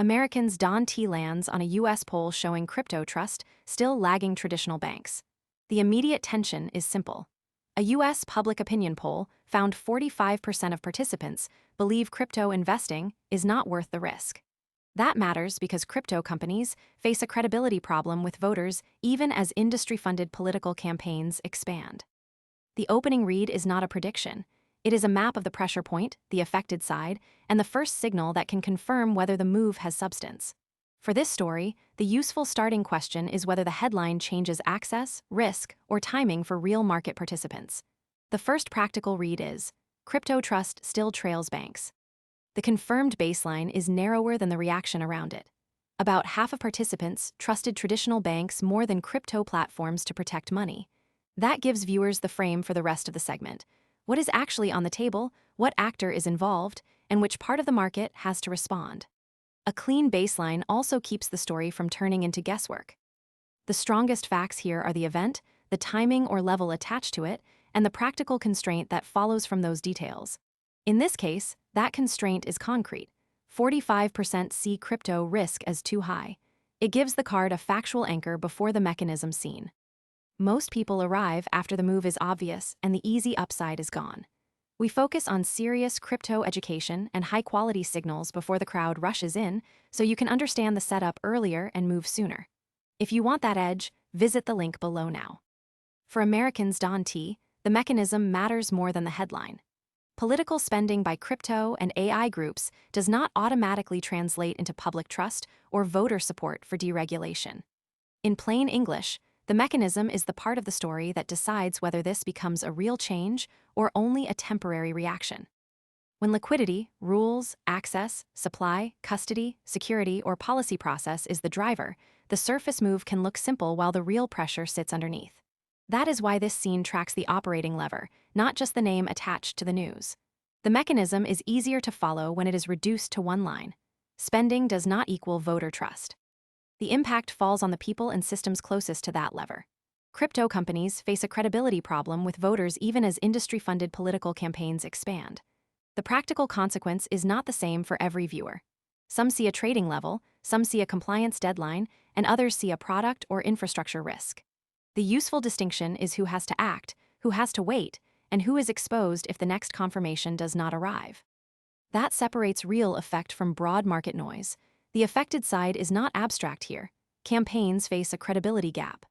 Americans Don T lands on a U.S. poll showing crypto trust still lagging traditional banks. The immediate tension is simple. A U.S. public opinion poll found 45% of participants believe crypto investing is not worth the risk. That matters because crypto companies face a credibility problem with voters even as industry-funded political campaigns expand. The opening read is not a prediction. It is a map of the pressure point, the affected side, and the first signal that can confirm whether the move has substance. For this story, the useful starting question is whether the headline changes access, risk, or timing for real market participants. The first practical read is, crypto trust still trails banks. The confirmed baseline is narrower than the reaction around it. About half of participants trusted traditional banks more than crypto platforms to protect money. That gives viewers the frame for the rest of the segment. What is actually on the table, what actor is involved, and which part of the market has to respond. A clean baseline also keeps the story from turning into guesswork. The strongest facts here are the event, the timing or level attached to it, and the practical constraint that follows from those details. In this case, that constraint is concrete. 45% see crypto risk as too high. It gives the card a factual anchor before the mechanism seen. Most people arrive after the move is obvious and the easy upside is gone. We focus on serious crypto education and high-quality signals before the crowd rushes in, so you can understand the setup earlier and move sooner. If you want that edge, visit the link below now. For Americans Don T, the mechanism matters more than the headline. Political spending by crypto and AI groups does not automatically translate into public trust or voter support for deregulation. In plain English, the mechanism is the part of the story that decides whether this becomes a real change or only a temporary reaction. When liquidity, rules, access, supply, custody, security, or policy process is the driver, the surface move can look simple while the real pressure sits underneath. That is why this scene tracks the operating lever, not just the name attached to the news. The mechanism is easier to follow when it is reduced to one line. Spending does not equal voter trust. The impact falls on the people and systems closest to that lever. Crypto companies face a credibility problem with voters even as industry-funded political campaigns expand. The practical consequence is not the same for every viewer. Some see a trading level, some see a compliance deadline, and others see a product or infrastructure risk. The useful distinction is who has to act, who has to wait, and who is exposed if the next confirmation does not arrive. That separates real effect from broad market noise. The affected side is not abstract here. Campaigns face a credibility gap.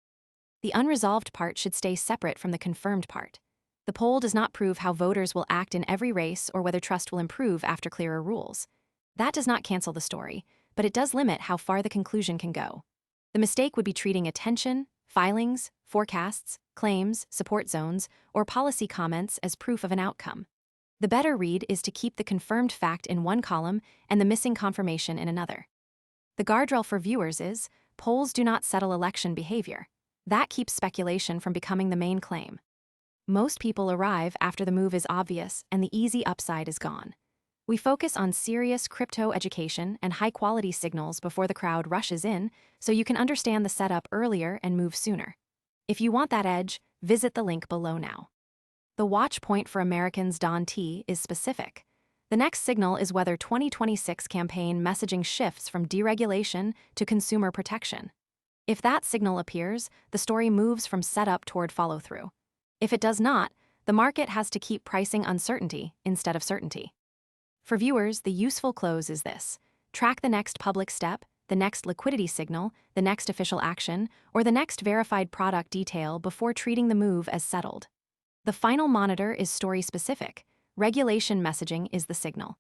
The unresolved part should stay separate from the confirmed part. The poll does not prove how voters will act in every race or whether trust will improve after clearer rules. That does not cancel the story, but it does limit how far the conclusion can go. The mistake would be treating attention, filings, forecasts, claims, support zones, or policy comments as proof of an outcome. The better read is to keep the confirmed fact in one column and the missing confirmation in another. The guardrail for viewers is, polls do not settle election behavior. That keeps speculation from becoming the main claim. Most people arrive after the move is obvious and the easy upside is gone. We focus on serious crypto education and high-quality signals before the crowd rushes in, so you can understand the setup earlier and move sooner. If you want that edge, visit the link below now. The watch point for Americans Don T is specific. The next signal is whether 2026 campaign messaging shifts from deregulation to consumer protection. If that signal appears, the story moves from setup toward follow-through. If it does not, the market has to keep pricing uncertainty instead of certainty. For viewers, the useful close is this: track the next public step, the next liquidity signal, the next official action, or the next verified product detail before treating the move as settled. The final monitor is story-specific. Regulation messaging is the signal.